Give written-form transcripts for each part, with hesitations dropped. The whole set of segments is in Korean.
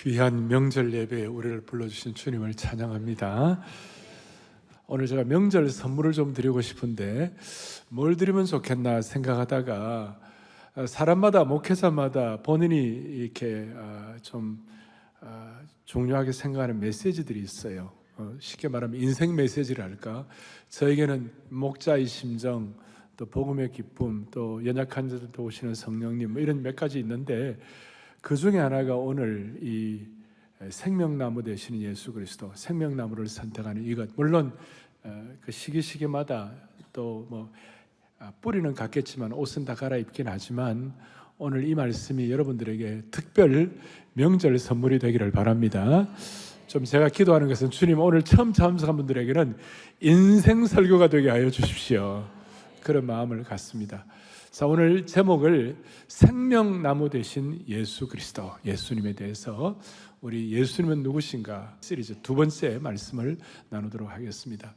귀한 명절 예배에 우리를 불러주신 주님을 찬양합니다. 오늘 제가 명절 선물을 좀 드리고 싶은데 뭘 드리면 좋겠나 생각하다가 사람마다, 목회자마다 본인이 이렇게 좀 중요하게 생각하는 메시지들이 있어요. 쉽게 말하면 인생 메시지랄까. 저에게는 목자의 심정, 또 복음의 기쁨, 또 연약한 자들 도우시는 성령님, 이런 몇 가지 있는데 그 중에 하나가 오늘 이 생명나무 되시는 예수 그리스도, 생명나무를 선택하는 이것. 물론 그 시기마다 또 뭐 뿌리는 같겠지만 옷은 다 갈아입긴 하지만 오늘 이 말씀이 여러분들에게 특별 명절 선물이 되기를 바랍니다. 좀 제가 기도하는 것은 주님, 오늘 처음 참석한 분들에게는 인생 설교가 되게 하여 주십시오. 그런 마음을 갖습니다. 자, 오늘 제목을 생명나무 되신 예수 그리스도, 예수님에 대해서 우리 예수님은 누구신가 시리즈 두 번째 말씀을 나누도록 하겠습니다.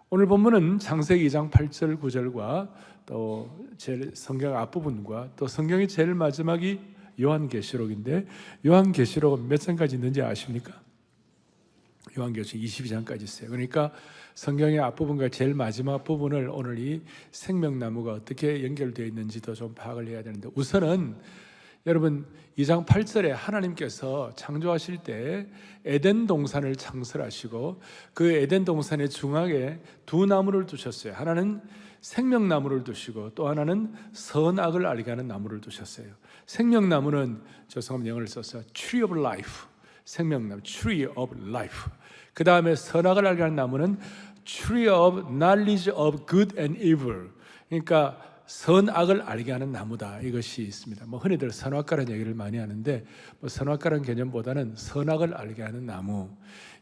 오늘 본문은 창세기 2장 8절 9절과 또 제일 성경 앞부분과 또 성경의 제일 마지막이 요한계시록인데, 요한계시록은 몇 장까지 있는지 아십니까? 요한계시록 22장까지 있어요. 그러니까 성경의 앞부분과 제일 마지막 부분을 오늘 이 생명나무가 어떻게 연결되어 있는지도 좀 파악을 해야 되는데, 우선은 여러분 2장 8절에 하나님께서 창조하실 때 에덴 동산을 창설하시고 그 에덴 동산의 중앙에 두 나무를 두셨어요. 하나는 생명나무를 두시고 또 하나는 선악을 알게 하는 나무를 두셨어요. 생명나무는 죄송합니다, 영어를 써서 Tree of Life, 생명나무, Tree of Life. 그 다음에 선악을 알게 하는 나무는 Tree of Knowledge of Good and Evil, 그러니까 선악을 알게 하는 나무다, 이것이 있습니다. 뭐 흔히들 선악과라는 얘기를 많이 하는데 뭐 선악과라는 개념보다는 선악을 알게 하는 나무,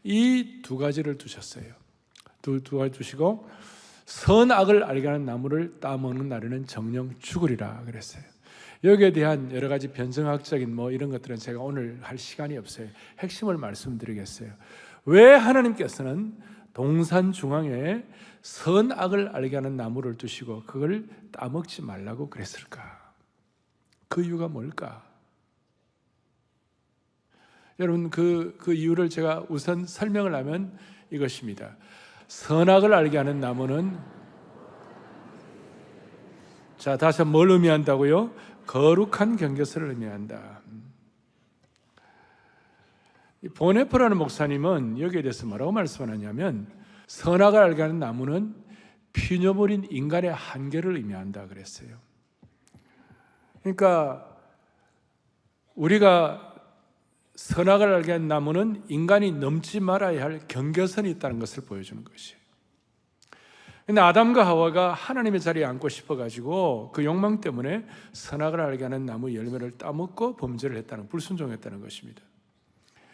이 두 가지를 두셨어요. 두 가지 두시고 선악을 알게 하는 나무를 따먹는 날에는 정령 죽으리라 그랬어요. 여기에 대한 여러 가지 변증학적인 뭐 이런 것들은 제가 오늘 할 시간이 없어요. 핵심을 말씀드리겠어요. 왜 하나님께서는 동산 중앙에 선악을 알게 하는 나무를 두시고 그걸 따먹지 말라고 그랬을까? 그 이유가 뭘까? 여러분, 그 이유를 제가 우선 설명을 하면 이것입니다. 선악을 알게 하는 나무는, 자, 다시 뭘 의미한다고요? 거룩한 경계선을 의미한다. 보네프라는 목사님은 여기에 대해서 뭐라고 말씀하냐면, 선악을 알게 하는 나무는 피녀버린 인간의 한계를 의미한다 그랬어요. 그러니까 우리가 선악을 알게 하는 나무는 인간이 넘지 말아야 할 경계선이 있다는 것을 보여주는 것이에요. 근데 아담과 하와가 하나님의 자리에 앉고 싶어가지고 그 욕망 때문에 선악을 알게 하는 나무 열매를 따먹고 범죄를 했다는, 불순종했다는 것입니다.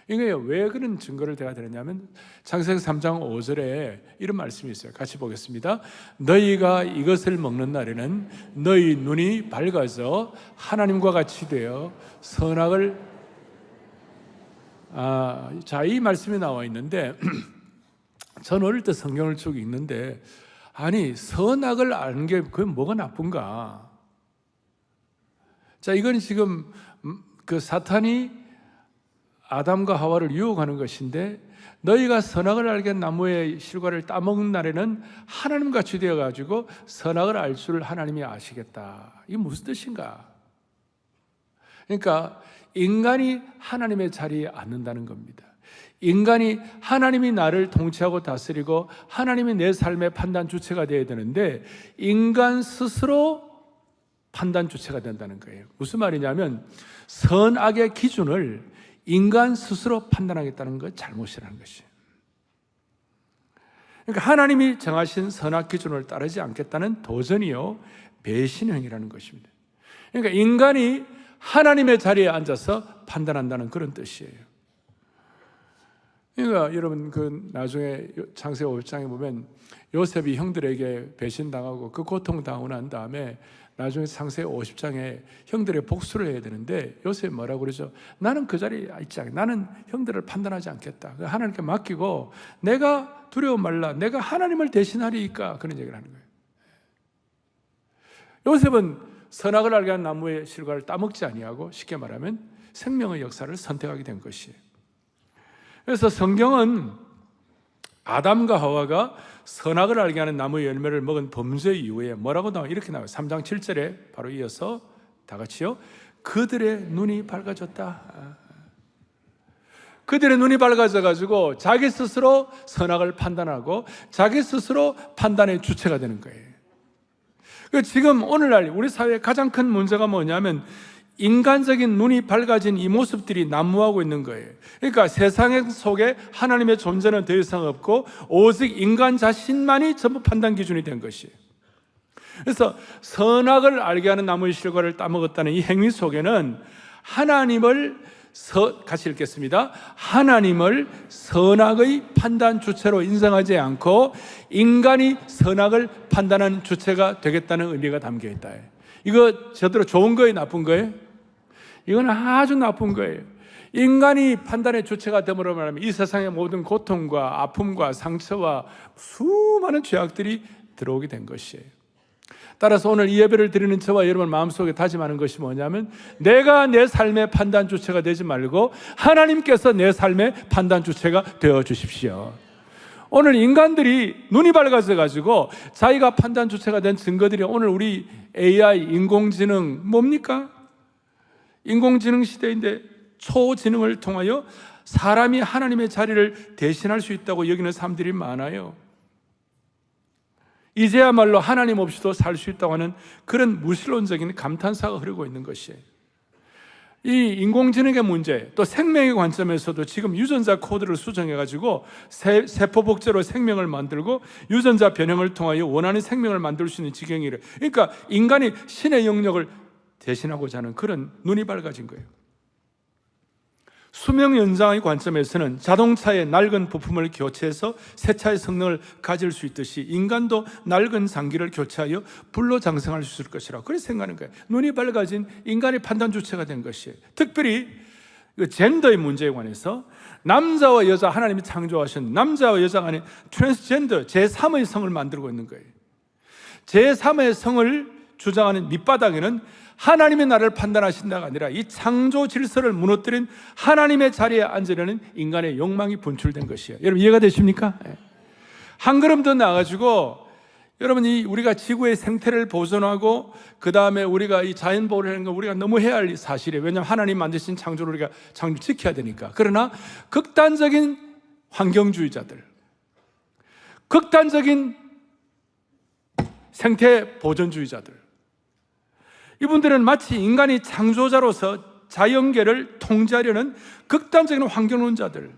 이게 왜 그런 증거를 제가 드렸냐면 창세기 3장 5절에 이런 말씀이 있어요. 같이 보겠습니다. 너희가 이것을 먹는 날에는 너희 눈이 밝아져 하나님과 같이 되어 선악을, 자, 이 말씀이 나와 있는데 전 어릴 때 성경을 쭉 읽는데, 아니 선악을 아는 게 그게 뭐가 나쁜가? 자, 이건 지금 그 사탄이 아담과 하와를 유혹하는 것인데, 너희가 선악을 알게 한 나무의 실과를 따먹는 날에는 하나님같이 되어가지고 선악을 알 줄 하나님이 아시겠다. 이게 무슨 뜻인가? 그러니까 인간이 하나님의 자리에 앉는다는 겁니다. 인간이, 하나님이 나를 통치하고 다스리고 하나님이 내 삶의 판단 주체가 되어야 되는데 인간 스스로 판단 주체가 된다는 거예요. 무슨 말이냐면 선악의 기준을 인간 스스로 판단하겠다는 것, 잘못이라는 것이에요. 그러니까 하나님이 정하신 선악 기준을 따르지 않겠다는 도전이요, 배신행위라는 것입니다. 그러니까 인간이 하나님의 자리에 앉아서 판단한다는 그런 뜻이에요. 그러니까 여러분, 그 나중에 창세기 5장에 보면 요셉이 형들에게 배신당하고 그 고통당하고 난 다음에 나중에 창세기 50장에 형들의 복수를 해야 되는데 요셉이 뭐라고 그러죠? 나는 그 자리에 있지 않겠다. 나는 형들을 판단하지 않겠다. 하나님께 맡기고 내가 두려워 말라. 내가 하나님을 대신하리이까. 그런 얘기를 하는 거예요. 요셉은 선악을 알게 한 나무의 실과를 따먹지 아니하고, 쉽게 말하면 생명의 역사를 선택하게 된 것이에요. 그래서 성경은 아담과 하와가 선악을 알게 하는 나무의 열매를 먹은 범죄 이후에 뭐라고 나와요? 이렇게 나와요. 3장 7절에 바로 이어서 다 같이요. 그들의 눈이 밝아졌다. 그들의 눈이 밝아져가지고 자기 스스로 선악을 판단하고 자기 스스로 판단의 주체가 되는 거예요. 지금 오늘날 우리 사회의 가장 큰 문제가 뭐냐면 인간적인 눈이 밝아진 이 모습들이 난무하고 있는 거예요. 그러니까 세상 속에 하나님의 존재는 더 이상 없고 오직 인간 자신만이 전부 판단 기준이 된 것이에요. 그래서 선악을 알게 하는 나무의 실과를 따먹었다는 이 행위 속에는 같이 읽겠습니다. 하나님을 선악의 판단 주체로 인정하지 않고 인간이 선악을 판단하는 주체가 되겠다는 의미가 담겨 있다. 이거 저대로 좋은 거예요, 나쁜 거예요? 이건 아주 나쁜 거예요. 인간이 판단의 주체가 됨으로 말하면 이 세상의 모든 고통과 아픔과 상처와 수많은 죄악들이 들어오게 된 것이에요. 따라서 오늘 이 예배를 드리는 저와 여러분 마음속에 다짐하는 것이 뭐냐면 내가 내 삶의 판단 주체가 되지 말고 하나님께서 내 삶의 판단 주체가 되어 주십시오. 오늘 인간들이 눈이 밝아져 가지고 자기가 판단 주체가 된 증거들이 오늘 우리 AI 인공지능 뭡니까? 인공지능 시대인데 초지능을 통하여 사람이 하나님의 자리를 대신할 수 있다고 여기는 사람들이 많아요. 이제야말로 하나님 없이도 살 수 있다고 하는 그런 무신론적인 감탄사가 흐르고 있는 것이에요. 이 인공지능의 문제, 또 생명의 관점에서도 지금 유전자 코드를 수정해가지고 세포 복제로 생명을 만들고 유전자 변형을 통하여 원하는 생명을 만들 수 있는 지경이래. 그러니까 인간이 신의 영역을 대신하고자 하는 그런 눈이 밝아진 거예요. 수명 연장의 관점에서는 자동차의 낡은 부품을 교체해서 새 차의 성능을 가질 수 있듯이 인간도 낡은 장기를 교체하여 불로 장생할 수 있을 것이라고 그렇게 생각하는 거예요. 눈이 밝아진 인간의 판단 주체가 된 것이에요. 특별히 젠더의 문제에 관해서 남자와 여자, 하나님이 창조하신 남자와 여자 간의 트랜스젠더 제3의 성을 만들고 있는 거예요. 제3의 성을 주장하는 밑바닥에는 하나님의 나를 판단하신다가 아니라 이 창조 질서를 무너뜨린 하나님의 자리에 앉으려는 인간의 욕망이 분출된 것이에요. 여러분 이해가 되십니까? 한 걸음 더 나아가지고 여러분 우리가 지구의 생태를 보존하고 그 다음에 우리가 이 자연 보호를 하는 건 우리가 너무 해야 할 사실이에요. 왜냐하면 하나님 만드신 창조를 우리가 창조 지켜야 되니까. 그러나 극단적인 환경주의자들, 극단적인 생태 보존주의자들, 이분들은 마치 인간이 창조자로서 자연계를 통제하려는 극단적인 환경론자들,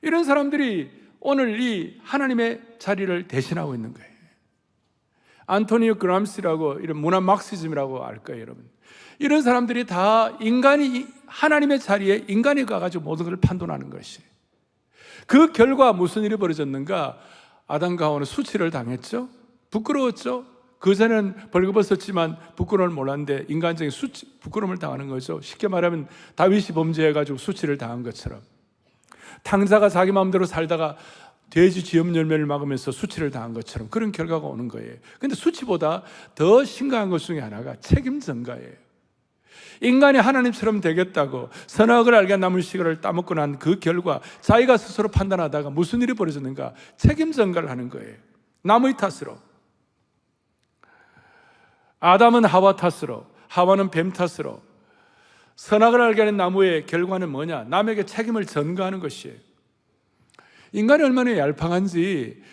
이런 사람들이 오늘 이 하나님의 자리를 대신하고 있는 거예요. 안토니오 그람시라고 이런 문화 막시즘이라고 알 거예요, 여러분. 이런 사람들이 다 인간이 하나님의 자리에 인간이 가가지고 모든 것을 판단하는 것이에요. 그 결과 무슨 일이 벌어졌는가? 아담과 하와는 수치를 당했죠. 부끄러웠죠. 그전에는 벌거벗 썼지만 부끄러움을 몰랐는데 인간적인 부끄러움을 당하는 거죠. 쉽게 말하면 다윗이 범죄해가지고 수치를 당한 것처럼, 탕자가 자기 마음대로 살다가 돼지 쥐염 열매를 막으면서 수치를 당한 것처럼 그런 결과가 오는 거예요. 그런데 수치보다 더 심각한 것 중에 하나가 책임 전가예요. 인간이 하나님처럼 되겠다고 선악을 알게 한 나무 씨를 따먹고 난 그 결과 자기가 스스로 판단하다가 무슨 일이 벌어졌는가? 책임 전가를 하는 거예요. 남의 탓으로. 아담은 하와 탓으로, 하와는 뱀 탓으로. 선악을 알게 하는 나무의 결과는 뭐냐? 남에게 책임을 전가하는 것이에요. 인간이 얼마나 얄팍한지,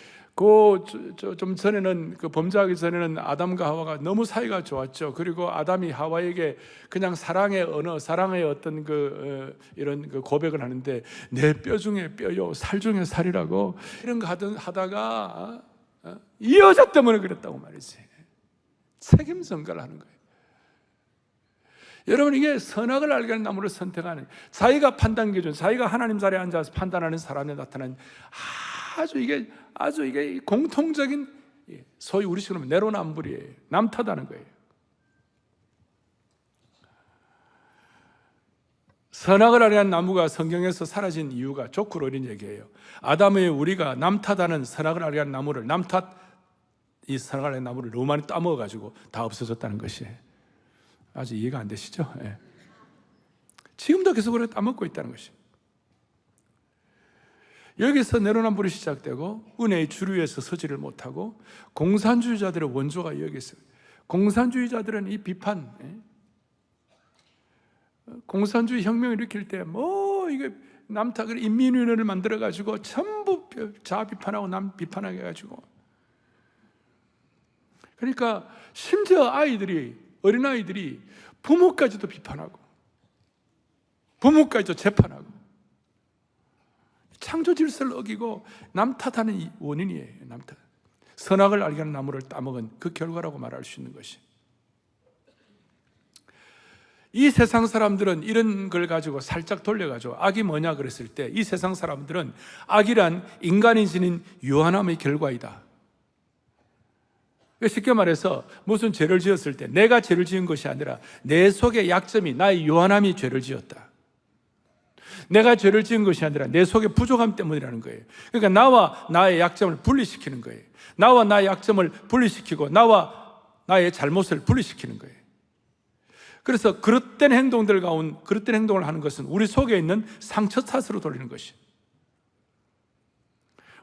좀 전에는, 범죄하기 전에는 아담과 하와가 너무 사이가 좋았죠. 그리고 아담이 하와에게 그냥 사랑의 언어, 사랑의 어떤 이런 고백을 하는데, 내 뼈 중에 뼈요, 살 중에 살이라고, 이런 거 하다가, 이 여자 때문에 그랬다고 말이지. 책임 전가를 하는 거예요. 여러분, 이게 선악을 알게 하는 나무를 선택하는, 자기가 판단 기준, 자기가 하나님 자리에 앉아서 판단하는 사람에 나타나는 아주 이게 공통적인, 소위 우리식으로 내로남불이에요. 남 탓하는 거예요. 선악을 알게 하는 나무가 성경에서 사라진 이유가 좋고 어린 얘기예요. 아담의 우리가 남 탓하는 선악을 알게 하는 나무를, 이 선악을 알게 하는 나무를 너무 많이 따먹어가지고 다 없어졌다는 것이에요. 아주 이해가 안 되시죠? 예. 지금도 계속 그렇게 따먹고 있다는 것입니다. 여기서 내로남불이 시작되고 은혜의 주류에서 서지를 못하고 공산주의자들의 원조가 여기 있어요. 공산주의자들은 이 비판, 공산주의 혁명을 일으킬 때 이게 남탓을 인민위원회를 만들어 가지고 전부 자 비판하고 남 비판하게 해가지고, 그러니까 심지어 어린아이들이 부모까지도 비판하고 부모까지도 재판하고 창조 질서를 어기고 남 탓하는 이 원인이에요. 남 탓. 선악을 알게 하는 나무를 따먹은 그 결과라고 말할 수 있는 것이. 이 세상 사람들은 이런 걸 가지고 살짝 돌려가지고 악이 뭐냐 그랬을 때, 이 세상 사람들은 악이란 인간이 지닌 유한함의 결과이다. 쉽게 말해서 무슨 죄를 지었을 때 내가 죄를 지은 것이 아니라 내 속의 약점이, 나의 유한함이 죄를 지었다. 내가 죄를 지은 것이 아니라 내 속의 부족함 때문이라는 거예요. 그러니까 나와 나의 약점을 분리시키는 거예요. 나와 나의 약점을 분리시키고 나와 나의 잘못을 분리시키는 거예요. 그래서 그릇된 행동을 하는 것은 우리 속에 있는 상처 탓으로 돌리는 것이에요.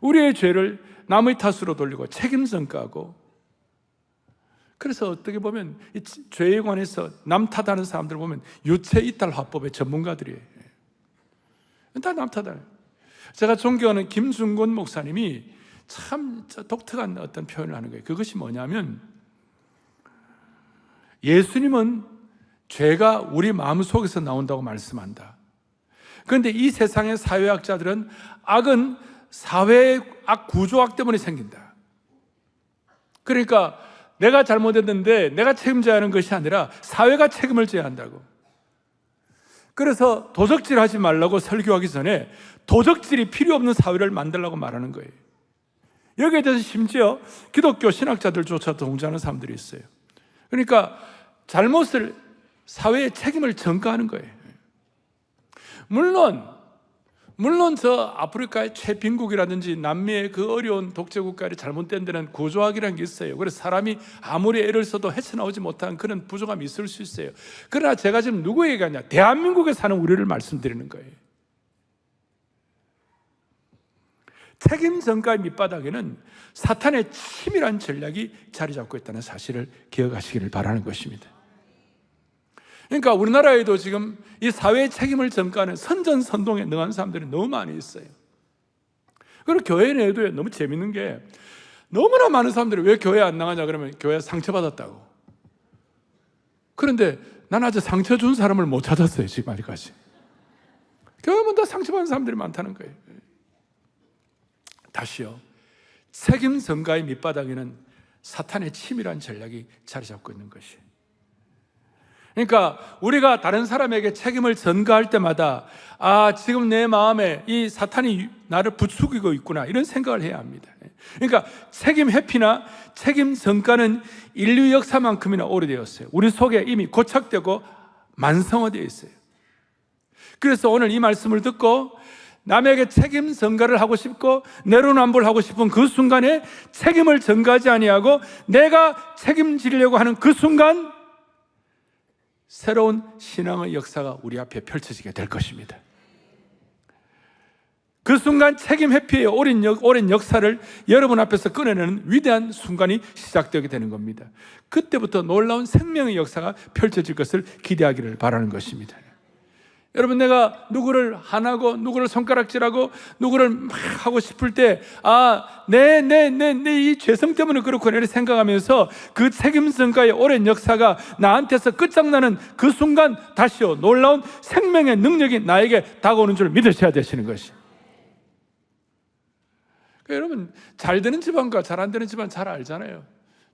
우리의 죄를 남의 탓으로 돌리고 책임 전가하고, 그래서 어떻게 보면 이 죄에 관해서 남 탓하는 사람들 보면 유체 이탈 화법의 전문가들이에요. 다 남 탓하는. 제가 존경하는 김준곤 목사님이 참 독특한 어떤 표현을 하는 거예요. 그것이 뭐냐면, 예수님은 죄가 우리 마음속에서 나온다고 말씀한다. 그런데 이 세상의 사회학자들은 악은 사회의 악 구조학 때문에 생긴다. 그러니까 내가 잘못했는데 내가 책임져야 하는 것이 아니라 사회가 책임을 져야 한다고. 그래서 도적질 하지 말라고 설교하기 전에 도적질이 필요 없는 사회를 만들라고 말하는 거예요. 여기에 대해서 심지어 기독교 신학자들조차 동조하는 사람들이 있어요. 그러니까 잘못을, 사회의 책임을 전가하는 거예요. 물론 저 아프리카의 최빈국이라든지 남미의 그 어려운 독재국가를 잘못된 데는 구조학이라는 게 있어요. 그래서 사람이 아무리 애를 써도 헤쳐나오지 못한 그런 부족함이 있을 수 있어요. 그러나 제가 지금 누구 얘기하냐? 대한민국에 사는 우리를 말씀드리는 거예요. 책임 전가의 밑바닥에는 사탄의 치밀한 전략이 자리 잡고 있다는 사실을 기억하시기를 바라는 것입니다. 그러니까 우리나라에도 지금 이 사회의 책임을 전가하는 선전선동에 능한 사람들이 너무 많이 있어요. 그리고 교회 내에도 너무 재밌는 게, 너무나 많은 사람들이 왜 교회 안 나가냐 그러면 교회 상처받았다고. 그런데 난 아직 상처 준 사람을 못 찾았어요, 지금 아직까지. 교회면 다 상처받은 사람들이 많다는 거예요. 다시요, 책임 전가의 밑바닥에는 사탄의 치밀한 전략이 자리 잡고 있는 것이에요. 그러니까 우리가 다른 사람에게 책임을 전가할 때마다, 지금 내 마음에 이 사탄이 나를 부추기고 있구나, 이런 생각을 해야 합니다. 그러니까 책임 회피나 책임 전가는 인류 역사만큼이나 오래되었어요. 우리 속에 이미 고착되고 만성화되어 있어요. 그래서 오늘 이 말씀을 듣고 남에게 책임 전가를 하고 싶고 내로남불 하고 싶은 그 순간에 책임을 전가하지 아니하고 내가 책임지려고 하는 그 순간 새로운 신앙의 역사가 우리 앞에 펼쳐지게 될 것입니다. 그 순간 책임 회피의 오랜 역사를 여러분 앞에서 꺼내내는 위대한 순간이 시작되게 되는 겁니다. 그때부터 놀라운 생명의 역사가 펼쳐질 것을 기대하기를 바라는 것입니다. 여러분, 내가 누구를 하나고 누구를 손가락질하고 누구를 막 하고 싶을 때 내 이 죄성 때문에 그렇고 이렇게 생각하면서 그 책임전가의 오랜 역사가 나한테서 끝장나는 그 순간 다시요, 놀라운 생명의 능력이 나에게 다가오는 줄 믿으셔야 되시는 것이. 그러니까 여러분, 잘 되는 집안과 잘 안 되는 집안 잘 알잖아요.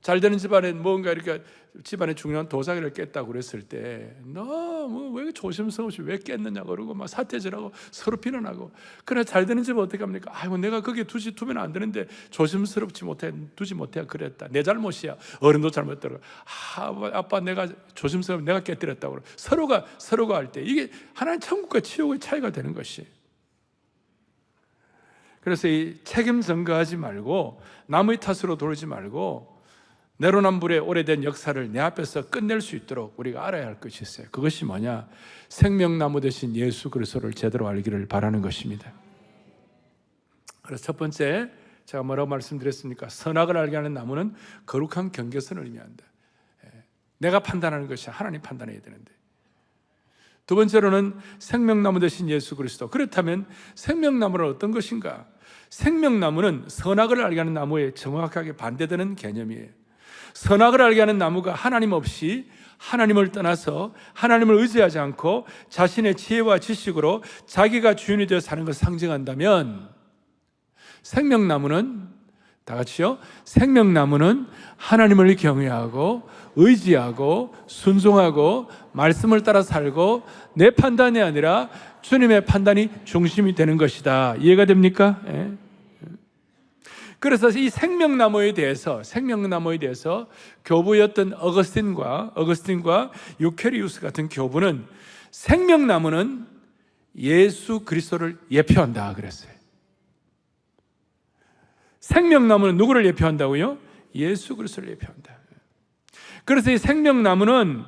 잘 되는 집안에 뭔가 이렇게 집안에 중요한 도자기를 깼다고 그랬을 때 너무 왜 조심스러우시 왜 깼느냐 그러고 막 사태질하고 서로 비난하고. 그러나 잘 되는 집은 어떻게 합니까? 아이고, 내가 거기에 두면 안 되는데 두지 못해 그랬다, 내 잘못이야. 어른도 잘못했다고. 아빠 내가 조심스러우면 내가 깨뜨렸다고. 서로가 할 때 이게 하나님 천국과 지옥의 차이가 되는 것이. 그래서 이 책임 전가하지 말고 남의 탓으로 돌지 말고 내로남불의 오래된 역사를 내 앞에서 끝낼 수 있도록 우리가 알아야 할 것이 있어요. 그것이 뭐냐? 생명나무 대신 예수 그리스도를 제대로 알기를 바라는 것입니다. 그래서 첫 번째, 제가 뭐라고 말씀드렸습니까? 선악을 알게 하는 나무는 거룩한 경계선을 의미한다. 내가 판단하는 것이 하나님 판단해야 되는데. 두 번째로는 생명나무 대신 예수 그리스도. 그렇다면 생명나무는 어떤 것인가? 생명나무는 선악을 알게 하는 나무에 정확하게 반대되는 개념이에요. 선악을 알게 하는 나무가 하나님 없이 하나님을 떠나서 하나님을 의지하지 않고 자신의 지혜와 지식으로 자기가 주인이 되어 사는 것을 상징한다면, 생명나무는, 다 같이요, 생명나무는 하나님을 경외하고 의지하고 순종하고 말씀을 따라 살고 내 판단이 아니라 주님의 판단이 중심이 되는 것이다. 이해가 됩니까? 예. 그래서 이 생명나무에 대해서 교부였던 어거스틴과 유케리우스 같은 교부는 생명나무는 예수 그리스도를 예표한다 그랬어요. 생명나무는 누구를 예표한다고요? 예수 그리스도를 예표한다. 그래서 이 생명나무는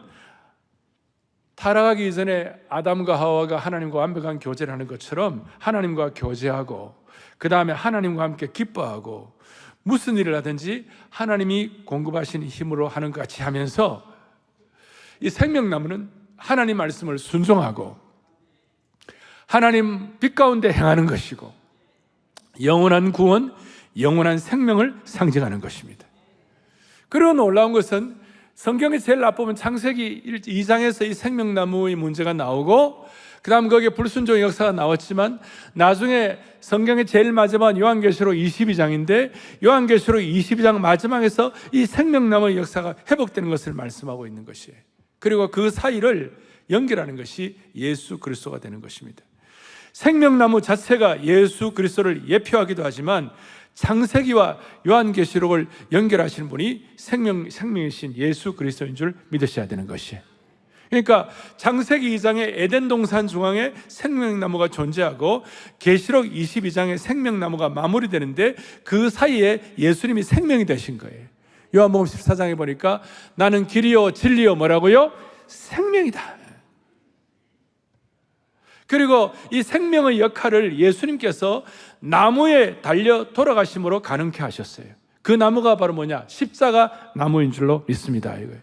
타락하기 이전에 아담과 하와가 하나님과 완벽한 교제를 하는 것처럼 하나님과 교제하고 그 다음에 하나님과 함께 기뻐하고 무슨 일을 하든지 하나님이 공급하신 힘으로 하는 것 같이 하면서, 이 생명나무는 하나님 말씀을 순종하고 하나님 빛 가운데 행하는 것이고 영원한 구원, 영원한 생명을 상징하는 것입니다. 그리고 놀라운 것은 성경에 제일 앞부분 창세기 2장에서 이 생명나무의 문제가 나오고 그 다음 거기에 불순종의 역사가 나왔지만 나중에 성경의 제일 마지막 요한계시록 22장인데 요한계시록 22장 마지막에서 이 생명나무의 역사가 회복되는 것을 말씀하고 있는 것이에요. 그리고 그 사이를 연결하는 것이 예수 그리스도가 되는 것입니다. 생명나무 자체가 예수 그리스도를 예표하기도 하지만 창세기와 요한계시록을 연결하시는 분이 생명이신 예수 그리스도인 줄 믿으셔야 되는 것이에요. 그러니까 창세기 2장의 에덴 동산 중앙에 생명나무가 존재하고 계시록 22장에 생명나무가 마무리되는데 그 사이에 예수님이 생명이 되신 거예요. 요한복음 14장에 보니까 나는 길이요 진리요 뭐라고요? 생명이다. 그리고 이 생명의 역할을 예수님께서 나무에 달려 돌아가심으로 가능케 하셨어요. 그 나무가 바로 뭐냐? 십자가 나무인 줄로 믿습니다. 이거예요.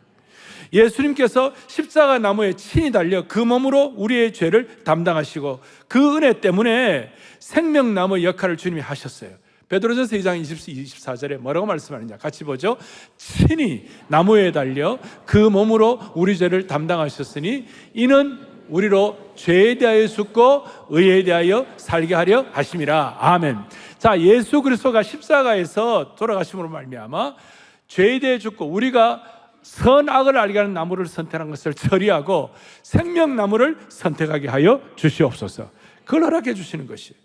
예수님께서 십자가 나무에 친히 달려 그 몸으로 우리의 죄를 담당하시고 그 은혜 때문에 생명나무의 역할을 주님이 하셨어요. 베드로전서 2장 24절에 뭐라고 말씀하느냐? 같이 보죠. 친히 나무에 달려 그 몸으로 우리 죄를 담당하셨으니 이는 우리로 죄에 대하여 죽고 의에 대하여 살게 하려 하심이라. 아멘. 자, 예수 그리스도가 십자가에서 돌아가심으로 말미암아 죄에 대해 죽고 우리가 선악을 알게 하는 나무를 선택한 것을 처리하고 생명나무를 선택하게 하여 주시옵소서. 그걸 허락해 주시는 것이에요.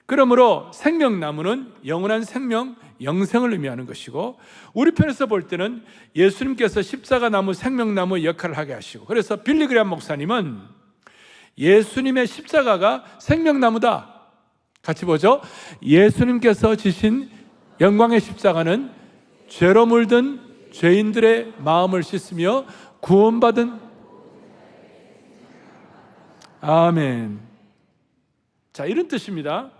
그러므로 생명나무는 영원한 생명, 영생을 의미하는 것이고 우리 편에서 볼 때는 예수님께서 십자가 나무, 생명나무 역할을 하게 하시고, 그래서 빌리 그레이엄 목사님은 예수님의 십자가가 생명나무다. 같이 보죠. 예수님께서 지신 영광의 십자가는 죄로 물든 죄인들의 마음을 씻으며 구원받은, 아멘. 자, 이런 뜻입니다.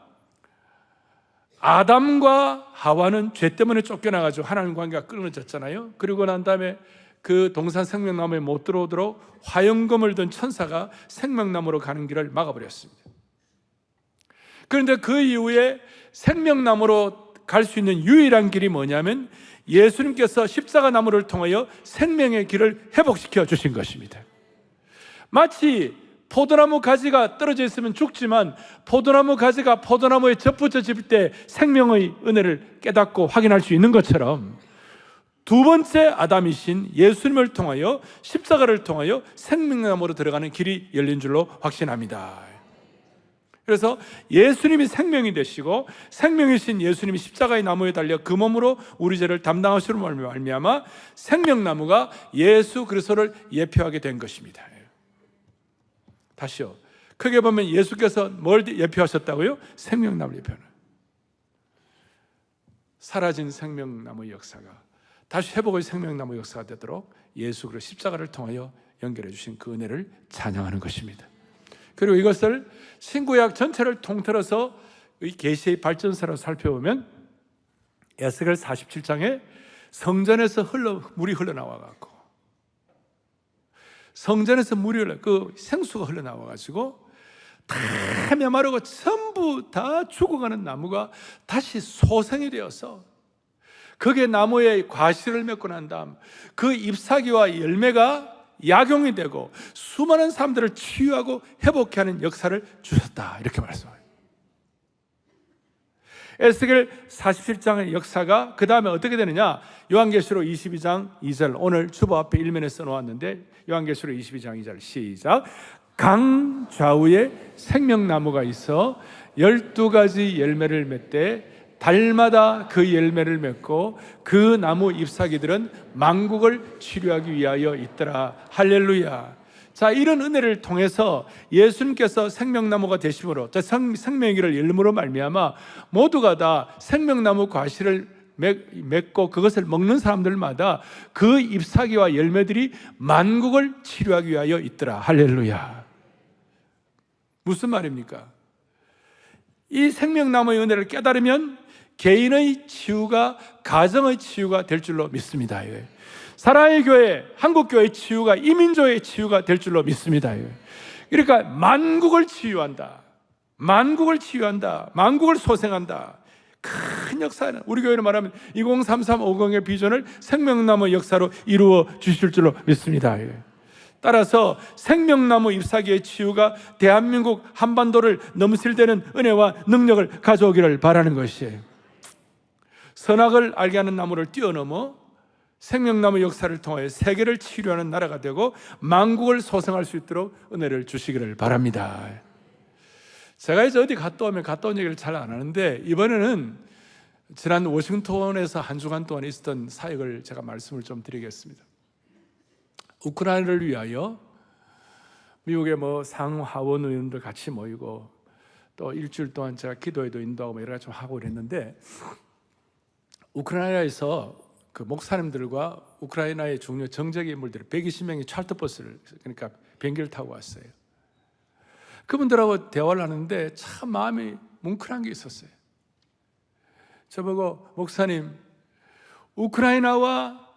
아담과 하와는 죄 때문에 쫓겨나가지고 하나님 관계가 끊어졌잖아요. 그리고 난 다음에 그 동산 생명나무에 못 들어오도록 화영검을 든 천사가 생명나무로 가는 길을 막아버렸습니다. 그런데 그 이후에 생명나무로 갈 수 있는 유일한 길이 뭐냐면 예수님께서 십자가 나무를 통하여 생명의 길을 회복시켜 주신 것입니다. 마치 포도나무 가지가 떨어져 있으면 죽지만 포도나무 가지가 포도나무에 접붙여질 때 생명의 은혜를 깨닫고 확인할 수 있는 것처럼 두 번째 아담이신 예수님을 통하여 십자가를 통하여 생명나무로 들어가는 길이 열린 줄로 확신합니다. 그래서 예수님이 생명이 되시고 생명이신 예수님이 십자가의 나무에 달려 그 몸으로 우리 죄를 담당하시로 말미암아 생명나무가 예수 그리스도를 예표하게 된 것입니다. 다시요. 크게 보면 예수께서 뭘 예표하셨다고요? 생명나무를 예표하는. 사라진 생명나무의 역사가 다시 회복의 생명나무 역사가 되도록 예수 그리스도 십자가를 통하여 연결해 주신 그 은혜를 찬양하는 것입니다. 그리고 이것을 신구약 전체를 통틀어서 이 계시의 발전사로 살펴보면 에스겔 47장에 성전에서 물이 흘러나와 갖고 성전에서 그 생수가 흘러나와 가지고 다 메마르고 전부 다 죽어가는 나무가 다시 소생이 되어서 거기에 나무에 과실을 맺고 난 다음 그 잎사귀와 열매가 약용이 되고 수많은 사람들을 치유하고 회복케 하는 역사를 주셨다, 이렇게 말씀합니다. 에스겔 47장의 역사가 그 다음에 어떻게 되느냐? 요한계시록 22장 2절, 오늘 주보 앞에 일면에 써놓았는데 요한계시록 22장 2절 시작. 강 좌우에 생명나무가 있어 12가지 열매를 맺되 달마다 그 열매를 맺고 그 나무 잎사귀들은 만국을 치료하기 위하여 있더라. 할렐루야. 자, 이런 은혜를 통해서 예수님께서 생명나무가 되심으로 생명의 길을 열므로 말미암아 모두가 다 생명나무 과실을 맺고 그것을 먹는 사람들마다 그 잎사귀와 열매들이 만국을 치료하기 위하여 있더라. 할렐루야. 무슨 말입니까? 이 생명나무의 은혜를 깨달으면 개인의 치유가 가정의 치유가 될 줄로 믿습니다. 사랑의 교회, 한국교회의 치유가 이민족의 치유가 될 줄로 믿습니다. 그러니까 만국을 치유한다, 만국을 치유한다, 만국을 소생한다. 큰 역사는 우리 교회로 말하면 2033-50의 비전을 생명나무 역사로 이루어 주실 줄로 믿습니다. 따라서 생명나무 잎사귀의 치유가 대한민국 한반도를 넘실대는 은혜와 능력을 가져오기를 바라는 것이에요. 선악을 알게 하는 나무를 뛰어넘어 생명나무 역사를 통해 세계를 치료하는 나라가 되고 만국을 소생할 수 있도록 은혜를 주시기를 바랍니다. 제가 이제 어디 갔다 온 얘기를 잘 안 하는데 이번에는 지난 워싱턴에서 한 주간 동안 있었던 사역을 제가 말씀을 좀 드리겠습니다. 우크라이나를 위하여 미국의 상하원 의원들 같이 모이고 또 일주일 동안 제가 기도회도 인도하고 여러 가지 좀 하고 그랬는데 우크라이나에서 그 목사님들과 우크라이나의 중요 정적인 인물들 120명이 찰터버스를, 그러니까 비행기를 타고 왔어요. 그분들하고 대화를 하는데 참 마음이 뭉클한 게 있었어요. 저보고 목사님, 우크라이나와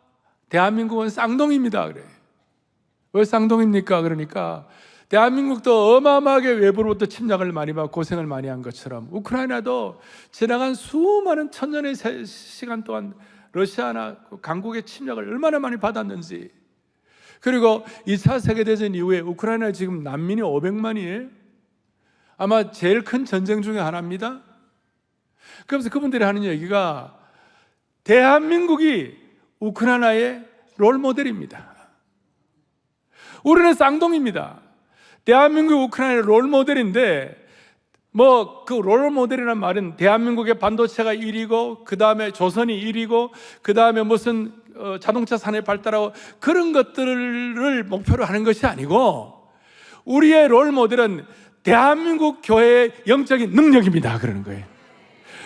대한민국은 쌍둥이입니다 그래. 왜 쌍둥이입니까? 그러니까 대한민국도 어마어마하게 외부로부터 침략을 많이 받고 고생을 많이 한 것처럼 우크라이나도 지나간 수많은 천년의 시간 동안 러시아나 강국의 침략을 얼마나 많이 받았는지, 그리고 2차 세계대전 이후에 우크라이나에 지금 난민이 500만이에요. 아마 제일 큰 전쟁 중에 하나입니다. 그러면서 그분들이 하는 얘기가 대한민국이 우크라이나의 롤모델입니다. 우리는 쌍둥이입니다. 대한민국 우크라이나의 롤모델인데 그 롤모델이라는 말은 대한민국의 반도체가 1위고 그 다음에 조선이 1위고 그 다음에 무슨 자동차 산업이 발달하고 그런 것들을 목표로 하는 것이 아니고 우리의 롤모델은 대한민국 교회의 영적인 능력입니다 그러는 거예요.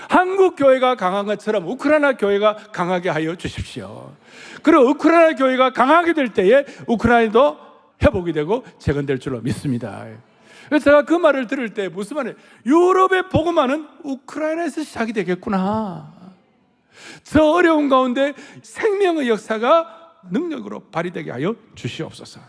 한국 교회가 강한 것처럼 우크라이나 교회가 강하게 하여 주십시오. 그리고 우크라이나 교회가 강하게 될 때에 우크라이나도 회복이 되고 재건될 줄로 믿습니다. 그래서 제가 그 말을 들을 때 무슨 말이에요? 유럽의 복음화는 우크라이나에서 시작이 되겠구나. 저 어려운 가운데 생명의 역사가 능력으로 발휘되게 하여 주시옵소서.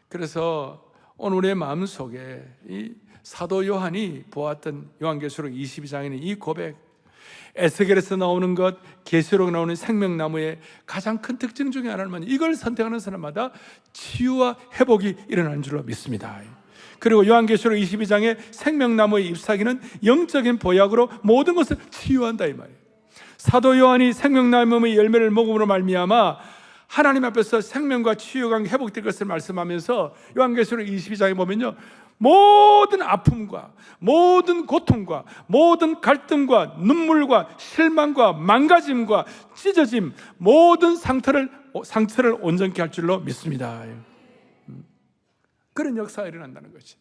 그래서 오늘 우리의 마음속에 이 사도 요한이 보았던 요한계시록 22장에는 이 고백, 에스겔에서 나오는 것, 계시록 나오는 생명나무의 가장 큰 특징 중에 하나는 이걸 선택하는 사람마다 치유와 회복이 일어나는 줄로 믿습니다. 그리고 요한계시록 22장의 생명나무의 잎사귀는 영적인 보약으로 모든 것을 치유한다 이 말이에요. 사도 요한이 생명나무의 열매를 먹음으로 말미암아 하나님 앞에서 생명과 치유가 회복될 것을 말씀하면서 요한계시록 22장에 보면요, 모든 아픔과 모든 고통과 모든 갈등과 눈물과 실망과 망가짐과 찢어짐, 모든 상처를 온전케 할 줄로 믿습니다. 그런 역사가 일어난다는 거지.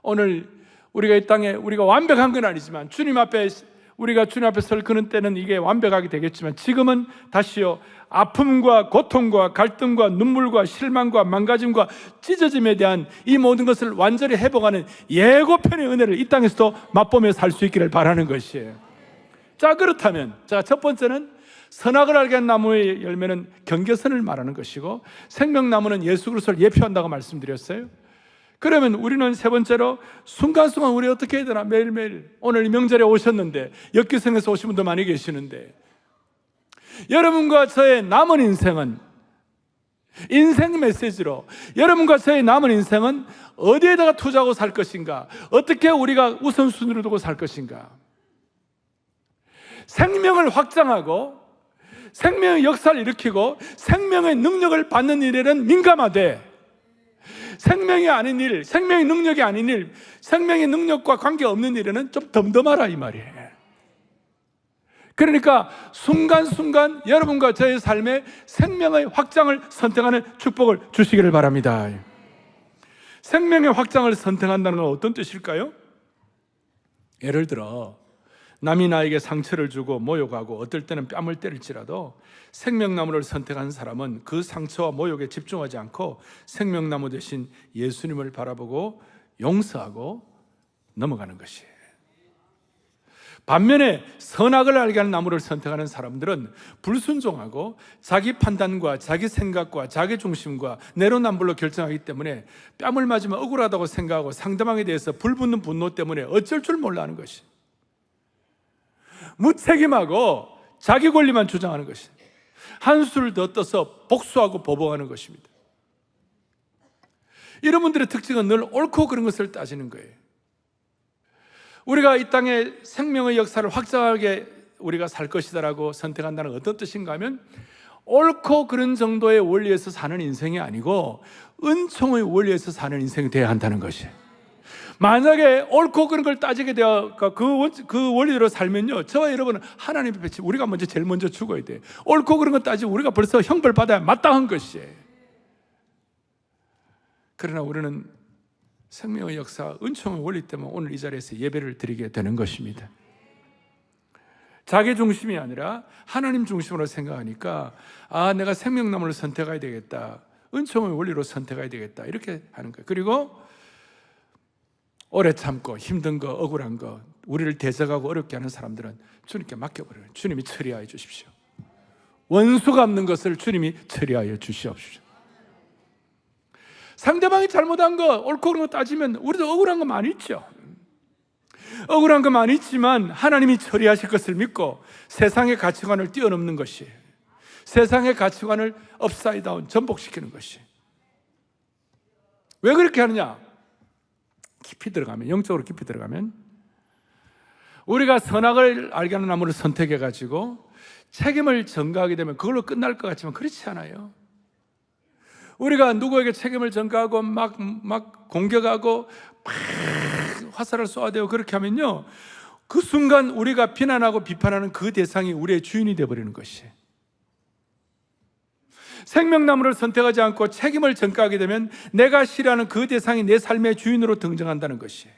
오늘 우리가 이 땅에 우리가 완벽한 건 아니지만 우리가 주님 앞에 설 그는 때는 이게 완벽하게 되겠지만, 지금은 다시요, 아픔과 고통과 갈등과 눈물과 실망과 망가짐과 찢어짐에 대한 이 모든 것을 완전히 회복하는 예고편의 은혜를 이 땅에서도 맛보며 살 수 있기를 바라는 것이에요. 자, 그렇다면 첫 번째는 선악을 알게 한 나무의 열매는 경계선을 말하는 것이고, 생명나무는 예수 그리스도를 예표한다고 말씀드렸어요. 그러면 우리는 세 번째로 순간순간 우리 어떻게 해야 되나? 매일매일 오늘 명절에 오셨는데, 역기성에서 오신 분도 많이 계시는데, 여러분과 저의 남은 인생은, 인생 메시지로 여러분과 저의 남은 인생은 어디에다가 투자하고 살 것인가? 어떻게 우리가 우선순위로 두고 살 것인가? 생명을 확장하고 생명의 역사를 일으키고 생명의 능력을 받는 일에는 민감하되, 생명이 아닌 일, 생명의 능력이 아닌 일, 생명의 능력과 관계없는 일에는 좀 덤덤하라 이 말이에요. 그러니까 순간순간 여러분과 저의 삶에 생명의 확장을 선택하는 축복을 주시기를 바랍니다. 생명의 확장을 선택한다는 건 어떤 뜻일까요? 예를 들어 남이 나에게 상처를 주고 모욕하고 어떨 때는 뺨을 때릴지라도 생명나무를 선택한 사람은 그 상처와 모욕에 집중하지 않고 생명나무 대신 예수님을 바라보고 용서하고 넘어가는 것이에요. 반면에 선악을 알게 하는 나무를 선택하는 사람들은 불순종하고 자기 판단과 자기 생각과 자기 중심과 내로남불로 결정하기 때문에 뺨을 맞으면 억울하다고 생각하고 상대방에 대해서 불붙는 분노 때문에 어쩔 줄 몰라 하는 것이, 무책임하고 자기 권리만 주장하는 것이, 한수를 더 떠서 복수하고 보복하는 것입니다. 이런 분들의 특징은 늘 옳고 그른 것을 따지는 거예요. 우리가 이 땅에 생명의 역사를 확장하게 우리가 살 것이다라고 선택한다는 건 어떤 뜻인가 하면, 옳고 그른 정도의 원리에서 사는 인생이 아니고 은총의 원리에서 사는 인생이 되어야 한다는 것이에요. 만약에 옳고 그른 걸 따지게 되어 그 원리대로 살면요, 저와 여러분은 하나님 앞에 우리가 제일 먼저 죽어야 돼요. 옳고 그른 걸 따지고 우리가 벌써 형벌 받아야 마땅한 것이에요. 그러나 우리는 생명의 역사, 은총의 원리 때문에 오늘 이 자리에서 예배를 드리게 되는 것입니다. 자기 중심이 아니라 하나님 중심으로 생각하니까, 내가 생명나무를 선택해야 되겠다, 은총의 원리로 선택해야 되겠다, 이렇게 하는 거예요. 그리고 오래 참고 힘든 거, 억울한 거, 우리를 대적하고 어렵게 하는 사람들은 주님께 맡겨버려요. 주님이 처리하여 주십시오. 원수 갚는 것을 주님이 처리하여 주시옵시오. 상대방이 잘못한 거, 옳고 그른 거 따지면 우리도 억울한 거 많이 있죠. 억울한 거 많이 있지만 하나님이 처리하실 것을 믿고 세상의 가치관을 뛰어넘는 것이, 세상의 가치관을 업사이드 다운, 전복시키는 것이. 왜 그렇게 하느냐? 깊이 들어가면, 영적으로 깊이 들어가면, 우리가 선악을 알게 하는 나무를 선택해가지고 책임을 전가하게 되면 그걸로 끝날 것 같지만 그렇지 않아요. 우리가 누구에게 책임을 전가하고 막 공격하고 막 화살을 쏘아대고 그렇게 하면요, 그 순간 우리가 비난하고 비판하는 그 대상이 우리의 주인이 되어버리는 것이에요. 생명나무를 선택하지 않고 책임을 전가하게 되면 내가 싫어하는 그 대상이 내 삶의 주인으로 등장한다는 것이에요.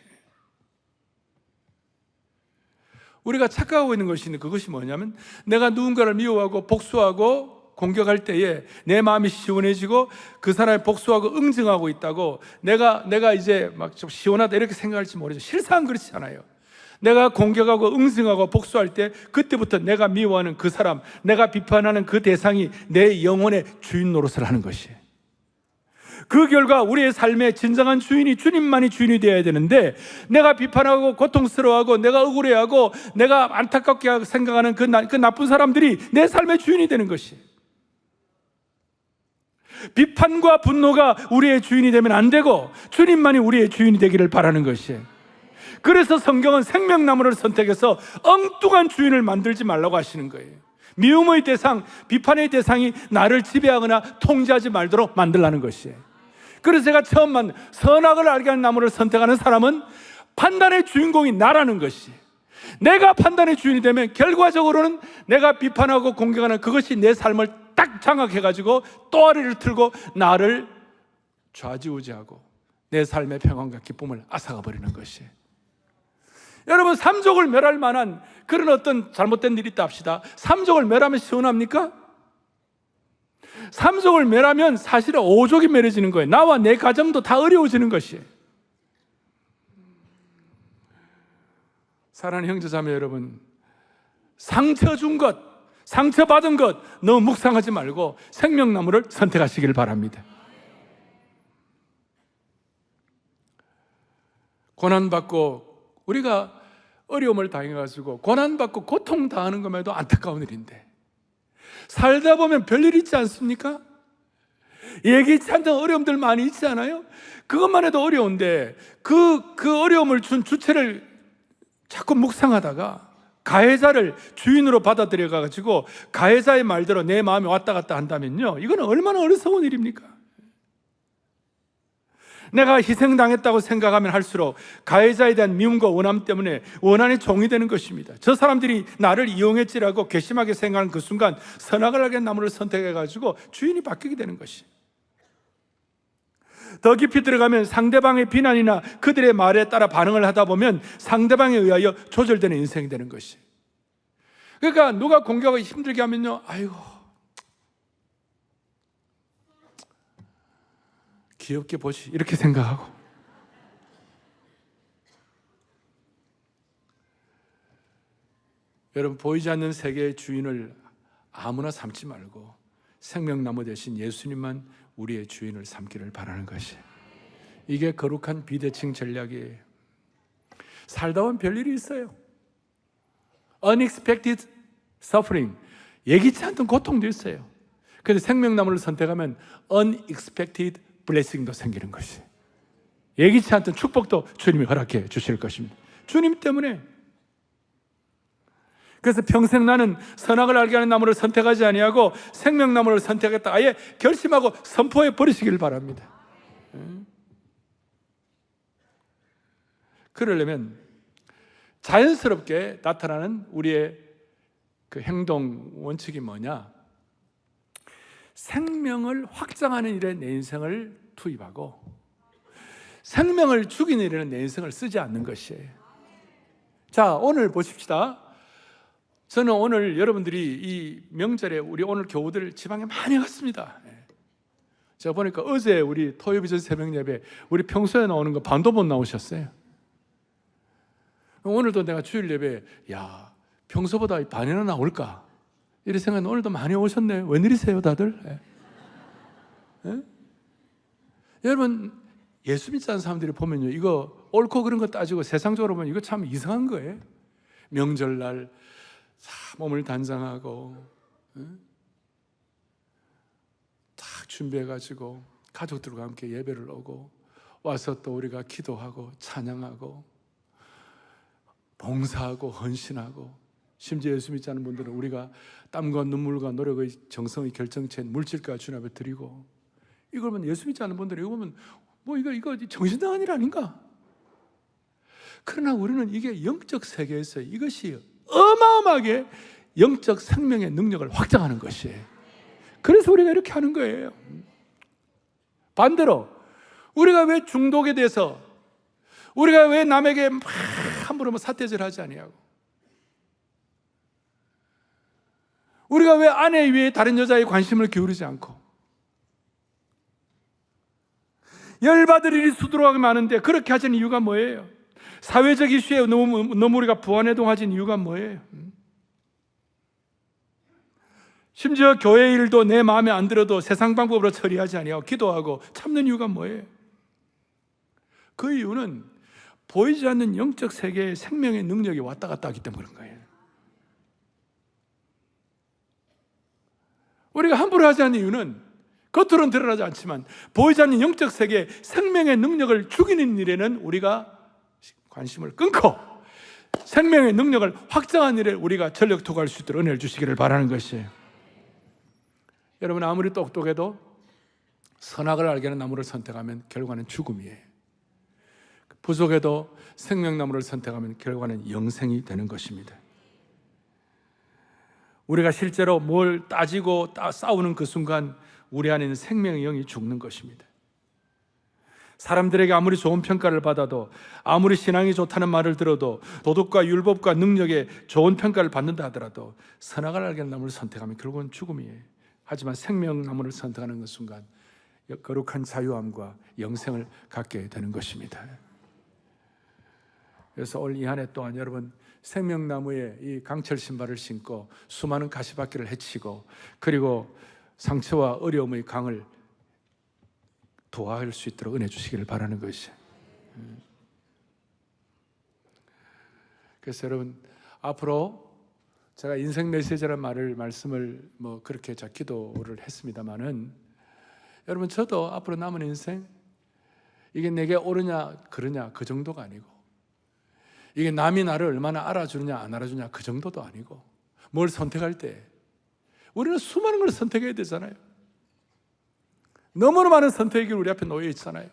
우리가 착각하고 있는 것이 있는데, 그것이 뭐냐면, 내가 누군가를 미워하고 복수하고 공격할 때에 내 마음이 시원해지고 그 사람의 복수하고 응징하고 있다고 내가 이제 막 좀 시원하다 이렇게 생각할지 모르죠. 실상은 그렇지 않아요. 내가 공격하고 응징하고 복수할 때 그때부터 내가 미워하는 그 사람, 내가 비판하는 그 대상이 내 영혼의 주인 노릇을 하는 것이에요. 그 결과 우리의 삶의 진정한 주인이 주님만이 주인이 되어야 되는데, 내가 비판하고 고통스러워하고 내가 억울해하고 내가 안타깝게 생각하는 그 나쁜 사람들이 내 삶의 주인이 되는 것이에요. 비판과 분노가 우리의 주인이 되면 안 되고 주님만이 우리의 주인이 되기를 바라는 것이에요. 그래서 성경은 생명나무를 선택해서 엉뚱한 주인을 만들지 말라고 하시는 거예요. 미움의 대상, 비판의 대상이 나를 지배하거나 통제하지 말도록 만들라는 것이에요. 그래서 제가 처음 선악을 알게 하는 나무를 선택하는 사람은 판단의 주인공이 나라는 것이, 내가 판단의 주인이 되면 결과적으로는 내가 비판하고 공격하는 그것이 내 삶을 딱 장악해가지고 또아리를 틀고 나를 좌지우지하고 내 삶의 평안과 기쁨을 앗아가 버리는 것이. 여러분, 삼족을 멸할 만한 그런 어떤 잘못된 일이 있다 합시다. 삼족을 멸하면 시원합니까? 삼족을 멸하면 사실은 오족이 멸해지는 거예요. 나와 내 가정도 다 어려워지는 것이에요. 사랑하는 형제자매 여러분, 상처 준 것, 상처받은 것 너무 묵상하지 말고 생명나무를 선택하시길 바랍니다. 고난받고 우리가 어려움을 당해가지고 고난받고 고통당하는 것만 해도 안타까운 일인데, 살다 보면 별일 있지 않습니까? 예기치 않던 어려움들 많이 있지 않아요? 그것만 해도 어려운데 그 어려움을 준 주체를 자꾸 묵상하다가 가해자를 주인으로 받아들여가지고 가해자의 말대로 내 마음이 왔다 갔다 한다면요, 이거는 얼마나 어리석은 일입니까? 내가 희생당했다고 생각하면 할수록 가해자에 대한 미움과 원함 때문에 원한의 종이 되는 것입니다. 저 사람들이 나를 이용했지라고 괘씸하게 생각하는 그 순간 선악을 알게 나무를 선택해가지고 주인이 바뀌게 되는 것이. 더 깊이 들어가면 상대방의 비난이나 그들의 말에 따라 반응을 하다 보면 상대방에 의하여 조절되는 인생이 되는 것이. 그러니까 누가 공격하기 힘들게 하면요, 아이고 귀엽게 보시, 이렇게 생각하고. 여러분, 보이지 않는 세계의 주인을 아무나 삼지 말고 생명나무 대신 예수님만 우리의 주인을 삼기를 바라는 것이, 이게 거룩한 비대칭 전략이에요. 살다 보면 별일이 있어요. Unexpected suffering, 예기치 않던 고통도 있어요. 그런데 생명나무를 선택하면 Unexpected blessing도 생기는 것이, 예기치 않던 축복도 주님이 허락해 주실 것입니다. 주님 때문에. 그래서 평생 나는 선악을 알게 하는 나무를 선택하지 아니하고 생명나무를 선택했다, 아예 결심하고 선포해 버리시기를 바랍니다. 그러려면 자연스럽게 나타나는 우리의 그 행동 원칙이 뭐냐? 생명을 확장하는 일에 내 인생을 투입하고 생명을 죽이는 일에는 내 인생을 쓰지 않는 것이에요. 자, 오늘 보십시다. 저는 오늘 여러분들이 이 명절에 우리 오늘 교우들 지방에 많이 갔습니다. 제가 보니까 어제 우리 토요비전 새벽 예배 우리 평소에 나오는 거 반도 못 나오셨어요. 오늘도 내가 주일 예배, 야, 평소보다 반이나 나올까? 이런 생각에 오늘도 많이 오셨네요. 웬일이세요 다들? 여러분, 예수 믿지 않는 사람들이 보면요, 이거 옳고 그런 거 따지고 세상적으로 보면 이거 참 이상한 거예요. 명절날 몸을 단장하고 딱 준비해가지고 가족들과 함께 예배를 오고 와서 또 우리가 기도하고 찬양하고 봉사하고 헌신하고, 심지어 예수 믿지 않는 분들은 우리가 땀과 눈물과 노력의 정성의 결정체인 물질과 주님 앞에 드리고, 이걸 보면 예수 믿지 않는 분들이 이거 보면 뭐 이거 정신당한 일 아닌가? 그러나 우리는 이게 영적 세계에서 이것이 어마어마하게 영적 생명의 능력을 확장하는 것이에요. 그래서 우리가 이렇게 하는 거예요. 반대로 우리가 왜 중독에 대해서, 우리가 왜 남에게 막 함부로 사태질하지 아니하고, 우리가 왜 아내 위에 다른 여자에 관심을 기울이지 않고, 열받을 일이 수두룩하게 많은데 그렇게 하시는 이유가 뭐예요? 사회적 이슈에 너무 우리가 부안해동하진 이유가 뭐예요? 심지어 교회 일도 내 마음에 안 들어도 세상 방법으로 처리하지 아니하고 기도하고 참는 이유가 뭐예요? 그 이유는 보이지 않는 영적 세계의 생명의 능력이 왔다 갔다 하기 때문에 그런 거예요. 우리가 함부로 하지 않는 이유는 겉으로는 드러나지 않지만 보이지 않는 영적 세계의 생명의 능력을 죽이는 일에는 우리가 관심을 끊고 생명의 능력을 확장하는 일에 우리가 전력 투구할 수 있도록 은혜를 주시기를 바라는 것이에요. 여러분, 아무리 똑똑해도 선악을 알게 하는 나무를 선택하면 결과는 죽음이에요. 부족해도 생명나무를 선택하면 결과는 영생이 되는 것입니다. 우리가 실제로 뭘 따지고 싸우는 그 순간 우리 안에 있는 생명의 영이 죽는 것입니다. 사람들에게 아무리 좋은 평가를 받아도, 아무리 신앙이 좋다는 말을 들어도, 도덕과 율법과 능력에 좋은 평가를 받는다 하더라도 선악을 알게 나무를 선택하면 결국은 죽음이에요. 하지만 생명나무를 선택하는 그 순간 거룩한 자유함과 영생을 갖게 되는 것입니다. 그래서 올 이 한 해 동안 여러분 생명나무에 이 강철 신발을 신고 수많은 가시밭길을 헤치고, 그리고 상처와 어려움의 강을 도와할 수 있도록 은혜 주시기를 바라는 것이. 그래서 여러분 앞으로 제가 인생 메시지라는 말씀을 그렇게 기도를 했습니다만은, 여러분 저도 앞으로 남은 인생 이게 내게 옳으냐 그르냐 그 정도가 아니고, 이게 남이 나를 얼마나 알아주느냐 안 알아주냐 그 정도도 아니고, 뭘 선택할 때 우리는 수많은 걸 선택해야 되잖아요. 너무나 많은 선택이 우리 앞에 놓여 있잖아요.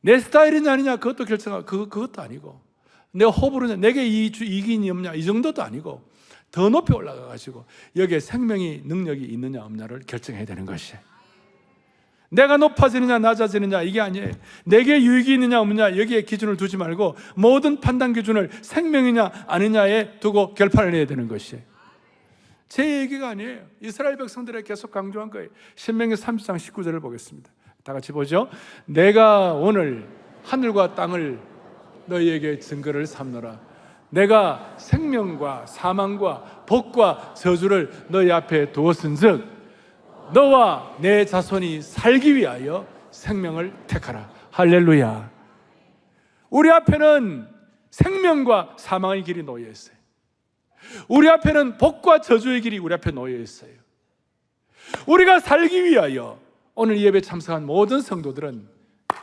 내 스타일이냐 아니냐 그것도 결정하고, 그것도 아니고, 내 호불호냐, 내게 이익이 없냐 이 정도도 아니고, 더 높이 올라가가지고 여기에 생명이 능력이 있느냐 없냐를 결정해야 되는 것이에요. 내가 높아지느냐 낮아지느냐 이게 아니에요. 내게 유익이 있느냐 없느냐 여기에 기준을 두지 말고 모든 판단 기준을 생명이냐 아니냐에 두고 결판을 내야 되는 것이에요. 제 얘기가 아니에요. 이스라엘 백성들에게 계속 강조한 거예요. 신명기 30장 19절을 보겠습니다. 다 같이 보죠. 내가 오늘 하늘과 땅을 너희에게 증거를 삼노라. 내가 생명과 사망과 복과 저주를 너희 앞에 두었은즉 너와 내 자손이 살기 위하여 생명을 택하라. 할렐루야. 우리 앞에는 생명과 사망의 길이 놓여 있어요. 우리 앞에는 복과 저주의 길이 우리 앞에 놓여 있어요. 우리가 살기 위하여 오늘 예배 참석한 모든 성도들은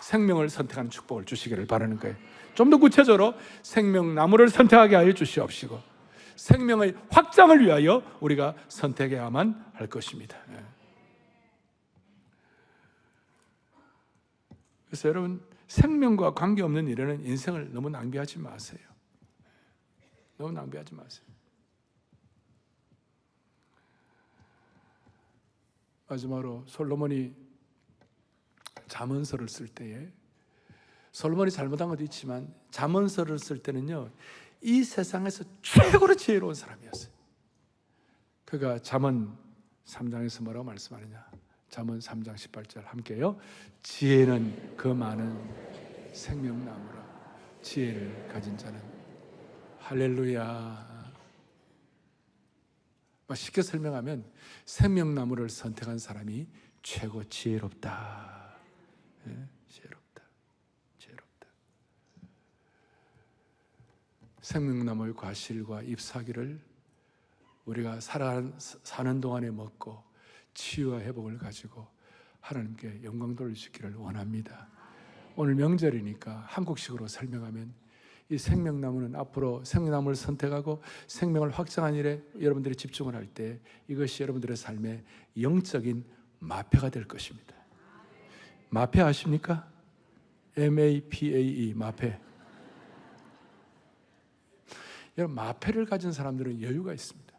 생명을 선택하는 축복을 주시기를 바라는 거예요. 좀 더 구체적으로 생명나무를 선택하게 하여 주시옵시고, 생명의 확장을 위하여 우리가 선택해야만 할 것입니다. 그래서 여러분 생명과 관계없는 일에는 인생을 너무 낭비하지 마세요. 너무 낭비하지 마세요. 마지막으로 솔로몬이 잠언서를 쓸 때에, 솔로몬이 잘못한 것도 있지만 잠언서를 쓸 때는요 이 세상에서 최고로 지혜로운 사람이었어요. 그가 잠언 3장에서 뭐라고 말씀하느냐, 잠언 3장 18절 함께요. 지혜는 그 많은 생명나무라. 지혜를 가진 자는, 할렐루야. 쉽게 설명하면 생명나무를 선택한 사람이 최고 지혜롭다. 지혜롭다. 지혜롭다. 생명나무의 과실과 잎사귀를 우리가 사는 동안에 먹고 치유와 회복을 가지고 하나님께 영광 돌리시기를 원합니다. 오늘 명절이니까 한국식으로 설명하면 이 생명나무는 앞으로 생명나무를 선택하고 생명을 확장한 일에 여러분들이 집중을 할 때 이것이 여러분들의 삶의 영적인 마패가 될 것입니다. 마패 아십니까? MAPAE, 마패. 여러분, 마패를 가진 사람들은 여유가 있습니다.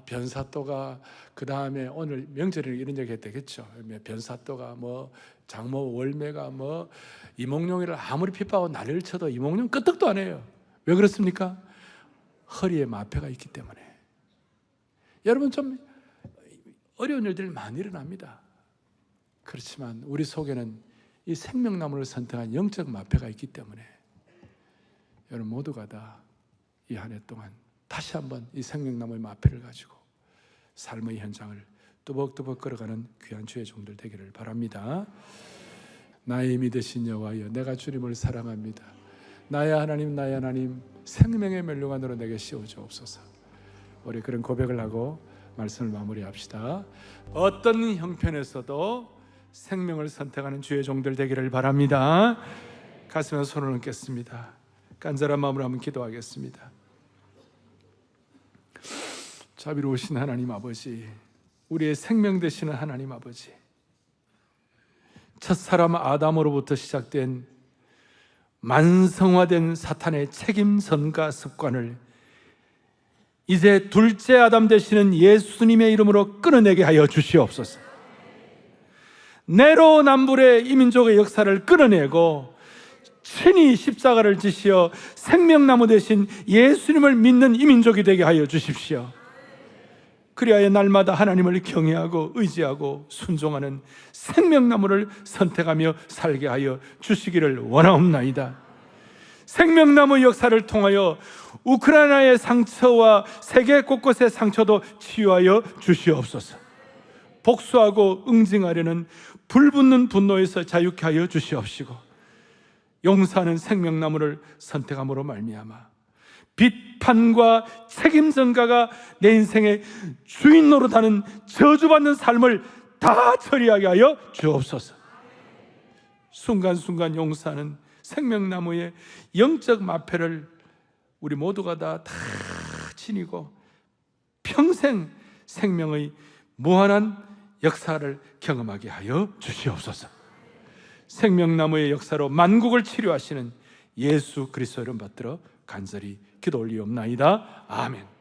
변사또가 그 다음에 오늘 명절에 이런 얘기 했겠죠. 변사또가 장모 월매가 이몽룡이를 아무리 핍박하고 난리를 쳐도 이몽룡 끄떡도 안 해요. 왜 그렇습니까? 허리에 마패가 있기 때문에. 여러분 좀 어려운 일들이 많이 일어납니다. 그렇지만 우리 속에는 이 생명나무를 선택한 영적 마패가 있기 때문에 여러분 모두가 다 이 한 해 동안 다시 한번 이 생명나무의 마패를 가지고 삶의 현장을 뚜벅뚜벅 걸어가는 귀한 주의 종들 되기를 바랍니다. 나의 믿으신 여호와여, 내가 주님을 사랑합니다. 나의 하나님 생명의 멸류관으로 내게 씌워주옵소서. 우리 그런 고백을 하고 말씀을 마무리합시다. 어떤 형편에서도 생명을 선택하는 주의 종들 되기를 바랍니다. 가슴에 손을 얹겠습니다. 간절한 마음으로 한번 기도하겠습니다. 자비로우신 하나님 아버지, 우리의 생명 되시는 하나님 아버지, 첫사람 아담으로부터 시작된 만성화된 사탄의 책임선과 습관을 이제 둘째 아담 되시는 예수님의 이름으로 끊어내게 하여 주시옵소서. 내로남불의 이민족의 역사를 끊어내고 친히 십자가를 지시어 생명나무 되신 예수님을 믿는 이민족이 되게 하여 주십시오. 그리하여 날마다 하나님을 경외하고 의지하고 순종하는 생명나무를 선택하며 살게 하여 주시기를 원하옵나이다. 생명나무 역사를 통하여 우크라이나의 상처와 세계 곳곳의 상처도 치유하여 주시옵소서. 복수하고 응징하려는 불붙는 분노에서 자유케 하여 주시옵시고, 용서하는 생명나무를 선택함으로 말미암아 비판과 책임 전가가 내 인생의 주인 노릇하는 저주받는 삶을 다 처리하게 하여 주옵소서. 순간순간 용서하는 생명나무의 영적 마패를 우리 모두가 다 지니고 평생 생명의 무한한 역사를 경험하게 하여 주시옵소서. 생명나무의 역사로 만국을 치료하시는 예수 그리스도 이름 받들어 간절히 기도 올리옵나이다. 아멘.